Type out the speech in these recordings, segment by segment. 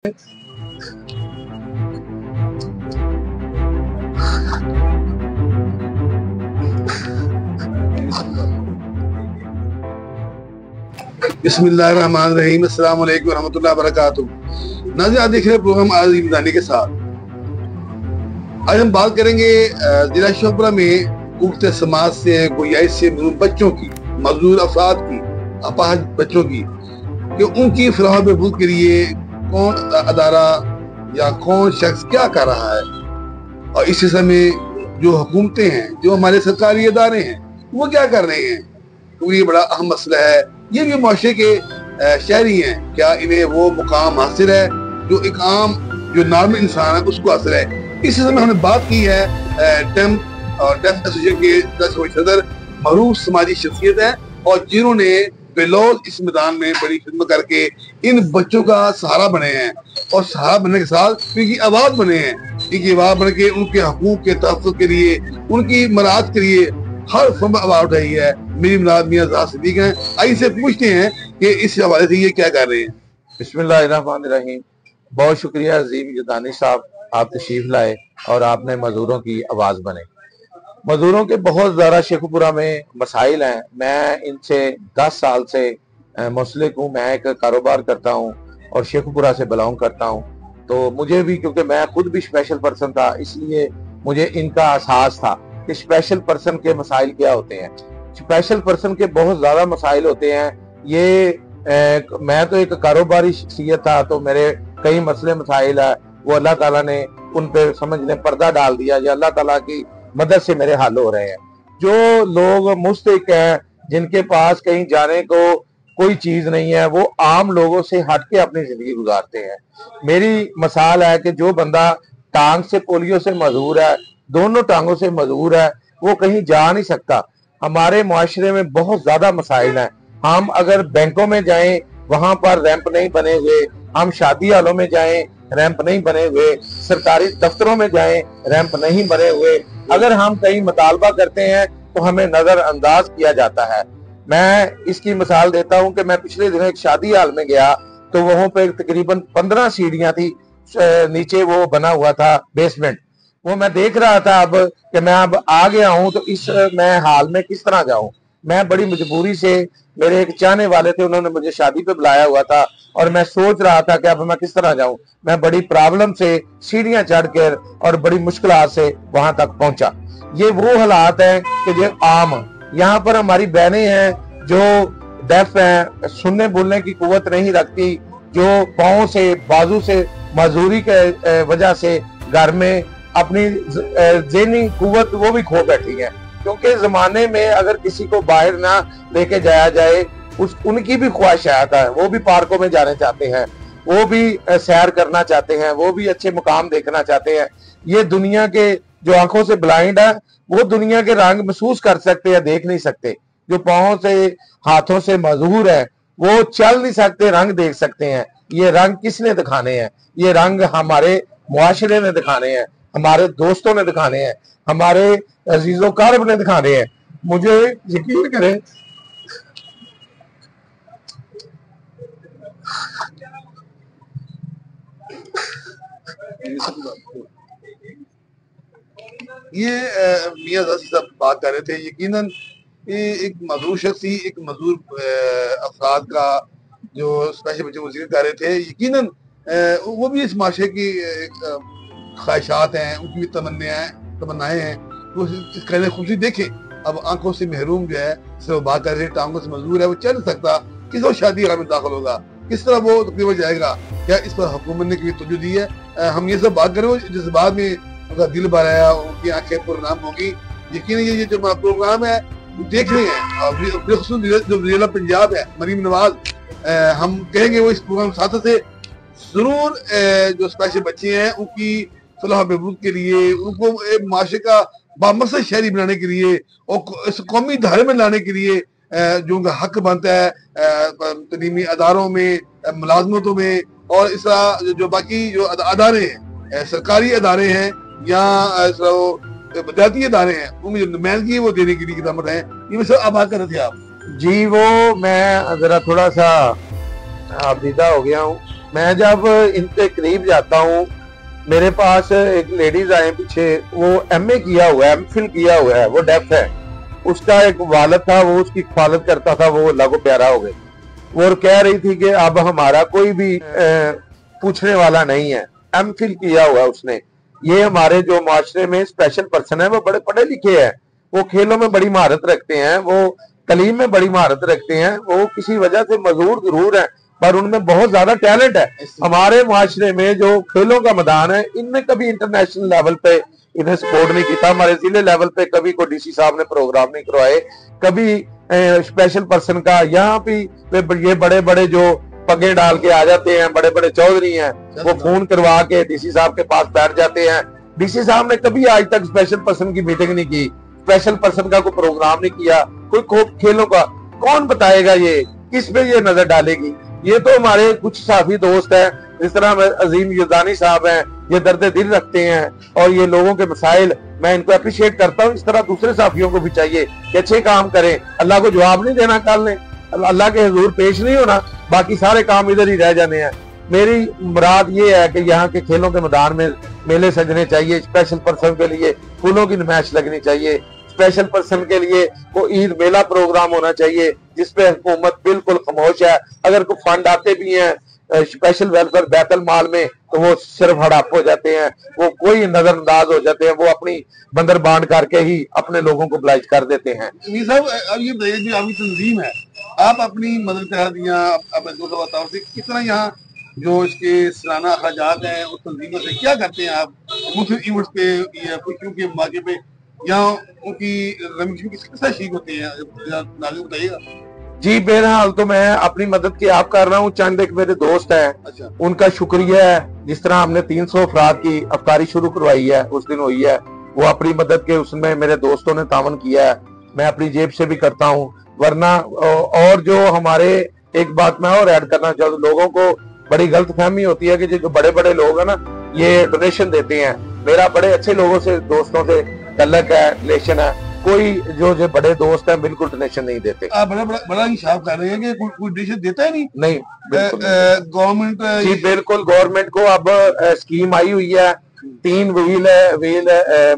बिस्मिल्लाहिर्रहमानिर्रहीम, अस्सलाम वालेकुम रहमतुल्लाहि व बरकातुहू। नाज़रीन, आप देख रहे हैं प्रोग्राम आज़ादी मैदानी के साथ। आज हम बात करेंगे जिला शोपियां में उठते समाज से, गुंजाइश से बच्चों की, मजदूर अफराद की, अपाहज बच्चों की, कि उनकी फलाह बहबूद के लिए कौन अदारा या कौन शख्स क्या कर रहा है, और इस सिलसिले में जो हुकूमतें हैं, जो हमारे सरकारी इदारे हैं, वो क्या कर रहे हैं। तो ये बड़ा अहम मसला है। ये भी माशरे के शहरी हैं, क्या इन्हें वो मुकाम हासिल है जो एक आम जो नॉर्मल इंसान है उसको हासिल है। इस सिलसिले में हमने बात की है डेफ और डेफ एसोसिएशन के सदर मरूफ समाजी शख्सियत है, और जिन्होंने बेलौल इस मैदान में बड़ी खिदमत करके इन बच्चों का सहारा बने हैं, और सहारा बनने के साथ उनकी आवाज बने हैं। इनकी आवाज बन के उनके हकूक के तहफ़्फ़ुज़ के लिए, उनकी मराद के लिए हर फर्म आवाज उठाई है। मेरी मुराद मियां ज़ाहिद सिद्दीक हैं। आइए से पूछते हैं कि इस हवाले से ये क्या कर रहे हैं। बिस्मिल्लाहिर्रहमानिर्रहीम। बहुत शुक्रिया अजीम जदानी साहब, आप तशरीफ लाए और आपने मजदूरों की आवाज बने। मजदूरों के बहुत ज़्यादा शेखुपुरा में मसाइल हैं। मैं इनसे 10 साल से मुंसलिक हूँ। मैं एक कारोबार करता हूँ और शेखुपुरा से बिलोंग करता हूँ, तो मुझे भी, क्योंकि मैं खुद भी स्पेशल पर्सन था, इसलिए मुझे इनका एहसास था कि स्पेशल पर्सन के मसाइल क्या होते हैं। स्पेशल पर्सन के बहुत ज़्यादा मसाइल होते हैं। मैं तो एक कारोबारी शख्सियत था, तो मेरे कई मसले मसाइल है, वो अल्लाह ताला ने उन पे समझने पर्दा डाल दिया, या अल्लाह ताला की मदद से मेरे हल हो रहे हैं। जो लोग मुस्तहिक हैं, जिनके पास कहीं जाने को कोई चीज नहीं है, वो आम लोगों से हट के अपनी जिंदगी गुजारते हैं। मेरी मिसाल है कि जो बंदा टांग से, पोलियो से मजबूर है, दोनों टांगों से मजबूर है, वो कहीं जा नहीं सकता। हमारे मुआशरे में बहुत ज्यादा मसाइल हैं। हम अगर बैंकों में जाएं, वहां पर रैंप नहीं बने हुए, हम शादी हालों में जाएं, रैंप नहीं बने हुए, सरकारी दफ्तरों में जाएं, रैंप नहीं बने हुए। अगर हम कहीं मुतालबा करते हैं तो हमें नजरअंदाज किया जाता है। मैं इसकी मिसाल देता हूं कि मैं पिछले दिनों एक शादी हाल में गया, तो वहां पे तकरीबन 15 सीढ़ियां थी, नीचे वो बना हुआ था बेसमेंट। वो मैं देख रहा था अब कि मैं अब आ गया हूं, तो इस मैं हाल में किस तरह जाऊं। मैं बड़ी मजबूरी से, मेरे एक चाहने वाले थे, उन्होंने मुझे शादी पे बुलाया हुआ था, और मैं सोच रहा था कि अब मैं किस तरह जाऊं। मैं बड़ी प्रॉब्लम से सीढ़ियां चढ़कर और बड़ी मुश्किलात से वहां तक पहुंचा। ये वो हालात हैं कि जो आम, यहाँ पर हमारी बहनें हैं जो डेफ हैं, सुनने बोलने की कुव्वत नहीं रखती, जो पाँव से, बाजू से, मजदूरी के वजह से घर में अपनी ज़हनी कुव्वत वो भी खो बैठी है। क्योंकि जमाने में अगर किसी को बाहर ना लेके जाया जाए, उनकी भी ख्वाहिशात है, वो भी पार्कों में जाने चाहते हैं, वो भी सैर करना चाहते हैं, वो भी अच्छे मुकाम देखना चाहते हैं। ये दुनिया के जो आंखों से ब्लाइंड है, वो दुनिया के रंग महसूस कर सकते हैं, देख नहीं सकते। जो पाँव से, हाथों से मजबूर है, वो चल नहीं सकते, रंग देख सकते हैं। ये रंग किसने दिखाने हैं? ये रंग हमारे मुआशरे ने दिखाने हैं, हमारे दोस्तों ने दिखाने हैं, हमारे अजीजों कारब ने दिखाने हैं। मुझे यकीन करें, ये मियां ज़ाहिद साहब बात कर रहे थे। यकीनन ये एक मजदूर शख्स ही, एक मजदूर अफराद का जो स्पेशल बच्चों को जिक्र कर रहे थे। यकीनन वो भी इस माशरे की ख्वाहिशात हैं, उनकी भी तमन्नाएं हैं। वो इस कहने खुशी देखें, अब आंखों से महरूम जो है, सिर्फ बात कर रहे, टांगों से मजबूर है, वो चल नहीं सकता, किस वक्त शादी में दाखिल होगा, किस तरह वो तकरीबन जाएगा। क्या इस पर हुकूमत ने कभी तवज्जो दी है? हम ये सब बात करें जिस बाद में उनका दिल भर आया, उनकी आंखें पुरनाम होगी। यकीन ये जो प्रोग्राम है देख रहे हैं, और जो रियल पंजाब है, मरीम नवाज, हम कहेंगे वो इस प्रोग्राम साथ से जरूर जो स्पेशल बच्चे हैं उनकी फलाह बहबूद के लिए, उनको एक माशरे का बामकसद शहरी बनाने के लिए और इस कौमी धारे में लाने के लिए जो उनका हक बनता है तलीमी अदारों में, मुलाजमतों में, और इस तरह जो बाकी जो अदारे हैं, सरकारी अदारे हैं या बदाती अदारे हैं, उनमें जो नुमाइंदगी वो देने के लिए कितामत है। ये सब आभार कर रहे थे आप जी। वो मैं जरा थोड़ा सा आबीदा हो गया हूँ, मैं जब इनके करीब जाता हूँ, मेरे पास एक लेडीज आए पीछे, वो एमए किया हुआ है, एमफिल किया हुआ है, वो डेफ है। उसका एक वालिद था, वो उसकी हिफाजत करता था, वो अल्लाह को प्यारा हो गए। वो कह रही थी कि अब हमारा कोई भी पूछने वाला नहीं है, एमफिल किया हुआ है उसने। ये हमारे जो माशरे में स्पेशल पर्सन है, वो बड़े पढ़े लिखे हैं, वो खेलों में बड़ी महारत रखते हैं, वो तालीम में बड़ी महारत रखते हैं, वो किसी वजह से मजदूर जरूर है पर उनमें बहुत ज्यादा टैलेंट है। हमारे माशरे में जो खेलों का मैदान है, इनने कभी इंटरनेशनल लेवल पे इन्हें सपोर्ट नहीं किया। हमारे जिले लेवल पे कभी कोई डीसी साहब ने प्रोग्राम नहीं करवाए, कभी स्पेशल पर्सन का। यहाँ भी ये बड़े बड़े जो पगे डाल के आ जाते हैं, बड़े बड़े चौधरी हैं, वो फोन करवा के डीसी साहब के पास बैठ जाते हैं। डीसी साहब ने कभी आज तक स्पेशल पर्सन की मीटिंग नहीं की, स्पेशल पर्सन का कोई प्रोग्राम नहीं किया, कोई खेलों का। कौन बताएगा ये, किस पे ये नजर डालेगी? ये तो हमारे कुछ साथी दोस्त हैं, जिस तरह अजीम युदानी साहब हैं, ये दर्द दिल रखते हैं और ये लोगों के मसाइल, मैं इनको अप्रिशिएट करता हूँ। इस तरह दूसरे साथियों को भी चाहिए कि अच्छे काम करें। अल्लाह को जवाब नहीं देना कल ने, अल्लाह के हुजूर पेश नहीं होना, बाकी सारे काम इधर ही रह जाने हैं। मेरी मुराद ये है कि यहाँ के खेलों के मैदान में मेले सजने चाहिए, स्पेशल पर्सन के लिए फूलों की नुमाइश लगनी चाहिए, स्पेशल पर्सन के लिए को ईद मेला प्रोग्राम होना चाहिए, जिसपे हुकूमत बिल्कुल खामोश है। अगर कोई फंड आते भी हैं स्पेशल वेलफेयर बैतल माल में, तो वो सिर्फ हड़प हो जाते हैं, वो कोई नजरअंदाज हो जाते हैं, वो अपनी बंदर बांट करके ही अपने लोगों को ब्लाइज कर देते हैं। साहब, अब ये बताइए जो आपकी तंजीम है, आप अपनी मदद करा दिया अपने दोस्तों से, किस तरह यहाँ जो इसके सालाना अखराजात हैं उस तंजीमों से क्या करते हैं आप मुख्तलिफ इवेंट्स पे या खुशियों के मौके पे, या उनकी रमिश किस तरह शीक होते हैं, नाज़िम बताइएगा। जी बहरहाल तो मैं अपनी मदद की आप कर रहा हूँ, चंद एक मेरे दोस्त हैं, अच्छा, उनका शुक्रिया है। जिस तरह हमने 300 अफराद की अफ्तारी शुरू करवाई है, उस दिन हुई है, वो अपनी मदद के उसमें मेरे दोस्तों ने तावन किया है, मैं अपनी जेब से भी करता हूँ। वरना और जो हमारे, एक बात मैं और ऐड करना चाहता हूँ, लोगों को बड़ी गलत फहमी होती है कि जो बड़े बड़े लोग हैं ना, ये डोनेशन देते हैं। मेरा बड़े अच्छे लोगों से, दोस्तों से तल्लक है, रिलेशन है। कोई जो बड़े दोस्त हैं बिल्कुल डोनेशन नहीं देते। आप बड़ा इंसाफ कर रहे हैं कि कोई डोनेशन देता है नहीं गवर्नमेंट। जी बिल्कुल, गवर्नमेंट को अब स्कीम आई हुई है 3 व्हील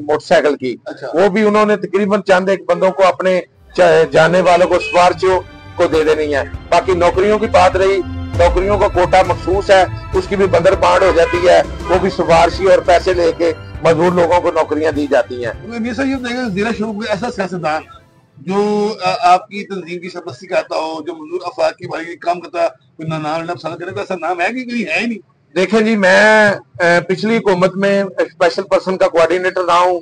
मोटरसाइकिल की। अच्छा। वो भी उन्होंने तकरीबन चंद एक बंदों को, अपने जाने वालों को, सिफारिशियों को दे देनी है। बाकी नौकरियों की बात रही, नौकरियों का कोटा मखसूस है, उसकी भी बंदर बांट हो जाती है, वो भी सिफारिशी और पैसे लेके मजदूर लोगों को नौकरियां दी जाती हैं। जिला शुरू में ऐसा सियासतदान जो आपकी तंजीम की सरपरस्ती करता हो, जो मजदूर अफराद की भलाई काम करता, कोई नाम लेना पसंद करे, तो ऐसा नाम है कि कोई है ही नहीं? देखें जी, मैं पिछली हुकूमत में स्पेशल पर्सन का कोऑर्डिनेटर रहा हूँ।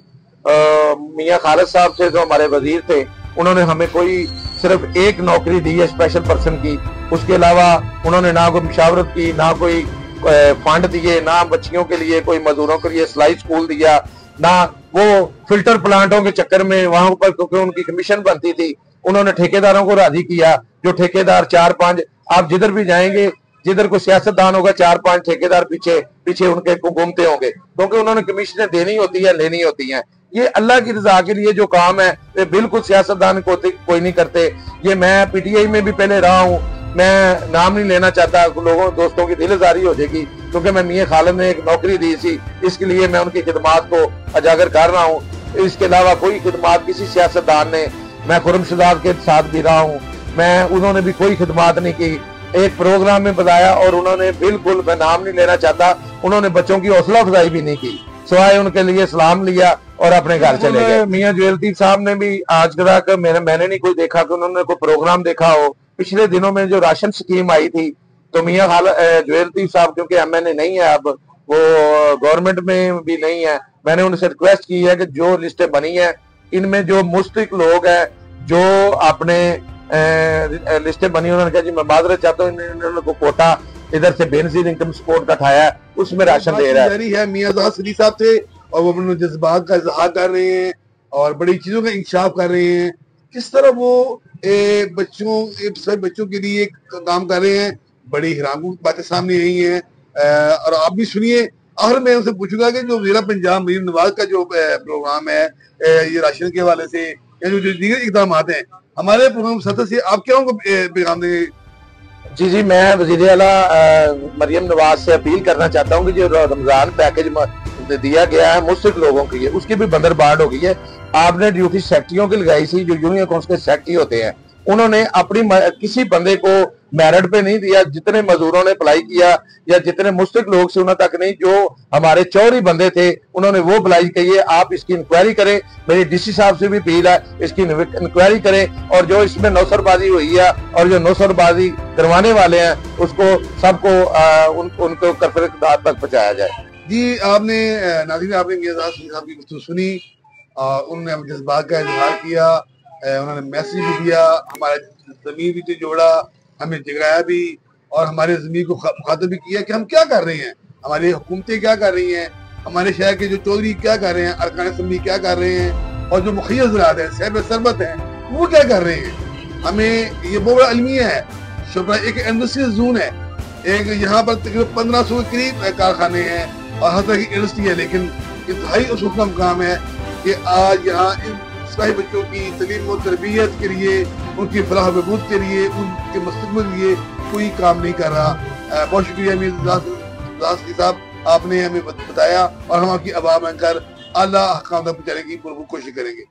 मियां खालिद साहब थे जो हमारे वजीर थे, उन्होंने हमें कोई सिर्फ एक नौकरी दी है स्पेशल पर्सन की। उसके अलावा उन्होंने ना कोई मुशावरत की, ना कोई फंड दिए, ना बच्चियों के लिए, कोई मजदूरों के लिए सिलाई स्कूल दिया, ना वो फिल्टर प्लांटों के चक्कर में वहां पर, क्योंकि उनकी कमीशन बनती थी, उन्होंने ठेकेदारों को राजी किया। जो ठेकेदार 4-5, आप जिधर भी जाएंगे, जिधर कोई सियासतदान होगा, 4-5 ठेकेदार पीछे पीछे उनके घूमते होंगे, क्योंकि उन्होंने कमीशनें देनी होती है, लेनी होती हैं। ये अल्लाह की रजा के लिए जो काम है, ये बिल्कुल सियासतदान कोई नहीं करते। ये मैं पीटीआई में भी पहले रहा हूँ, मैं नाम नहीं लेना चाहता, लोगों दोस्तों की दिलजारी हो जाएगी, क्योंकि मैं मियां खालिद ने एक नौकरी दी थी, इसके लिए मैं उनकी खिदमात को उजागर कर रहा हूँ। इसके अलावा कोई खिदमात किसी सियासतदान ने, मैं खुर्रमशदाद के साथ भी रहा हूँ, मैं उन्होंने भी कोई खिदमात नहीं की। एक प्रोग्राम में बताया और उन्होंने बिल्कुल, मैं नाम नहीं लेना चाहता, उन्होंने बच्चों की हौसला अफजाई भी नहीं की, सिवाय उनके लिए सलाम लिया और अपने घर चले गए। मियां जुएल लतीफ साहब ने भी आज तक मैंने नहीं कोई देखा कि उन्होंने कोई प्रोग्राम देखा हो। पिछले दिनों में जो राशन स्कीम आई थी, तो मियां जुएल लतीफ साहब, क्योंकि एमएनए नहीं है अब, वो गवर्नमेंट में भी नहीं है, मैंने उनसे रिक्वेस्ट की है कि जो लिस्टें बनी है, इनमें जो मुस्तहिक लोग हैं, जो अपने लिस्टें बनी, उन्होंने कहा जी मैं माजरत चाहता हूँ, इन्होंने को कोटा इधर से बेनजीर इनकम सपोर्ट का उठाया है, उसमें राशन दे रहा है। मियां सदी साहब थे और वो अपने जज्बात का इजहार कर रहे हैं और बड़ी चीजों का इंकशाफ कर रहे हैं। किस तरह वो बच्चों के लिए काम कर रहे हैं, बड़ी हैरान बातें सामने आई हैं, और आप भी सुनिए। और मैं उनसे पूछूंगा कि जो जिला पंजाब मरीम नवाज का जो प्रोग्राम है, ये राशन के हवाले से या जो दीगर इकदाम हैं, हमारे प्रोग्राम सतह से आप क्या उनको पैगाम देंगे? जी जी, मैं वज़ीर आला मरियम नवाज से अपील करना चाहता हूँ कि जो रमजान पैकेज दिया गया है मुस्लिम लोगों के लिए, उसकी भी बंदरबांट हो गई है। आपने ड्यूटी सेक्रेटरियों की लगाई थी, जो यूनियन काउंसिल के सेक्रेटरी होते हैं, उन्होंने अपनी किसी बंदे को मेरिट पे नहीं दिया। जितने मजदूरों ने अप्लाई किया या जितने मुस्लिम लोग से उन्होंने तक नहीं, जो हमारे चौरी बंदे थे उन्होंने वो अप्लाई किए। आप इसकी इंक्वायरी करें, मेरी डीसी साहब से भी अपील है, इसकी इंक्वायरी करें और जो इसमें नौसरबाजी हुई है और जो नौसरबाजी करवाने वाले हैं उसको सबको उनको करफरे तक पहुंचाया जाए। जी, आपने नाज़रीन, आपने मियां साहब की गुफ्तगू सुनी, उन्होंने अपने जज्बात का इजहार किया, उन्होंने मैसेज भी दिया, हमारा ज़मीर भी जोड़ा, हमें जगाया भी और हमारे ज़मीर को मुखातब भी किया कि हम क्या कर रहे हैं, हमारी हुकूमतें क्या कर रही हैं, हमारे शहर के जो चौधरी क्या कर रहे हैं, अरकान असम्बली क्या कर रहे हैं और जो मुखिया ज़रात हैं, साहिब सरबत हैं, वो क्या कर रहे हैं। हमें ये बहुत बड़ा अलमिया है। शुक्र, एक इंडस्ट्रियल जोन है, एक यहाँ पर तकरीबन 1500 के करीब कारखाने हैं और हर तरह की इंडस्ट्री है, लेकिन इंतहाई अफसोस का काम है कि आज यहाँ इन सिपाही बच्चों की तलीम और तरबियत के लिए, उनकी फलाह बहबूद के लिए, उनके मुस्तकबिल के लिए कोई काम नहीं कर रहा। बहुत शुक्रिया मियां साहब, आपने हमें बताया और हम आपकी आवाम बनकर आला अहकाम तक पहुँचाने की भरपूर कोशिश करेंगे।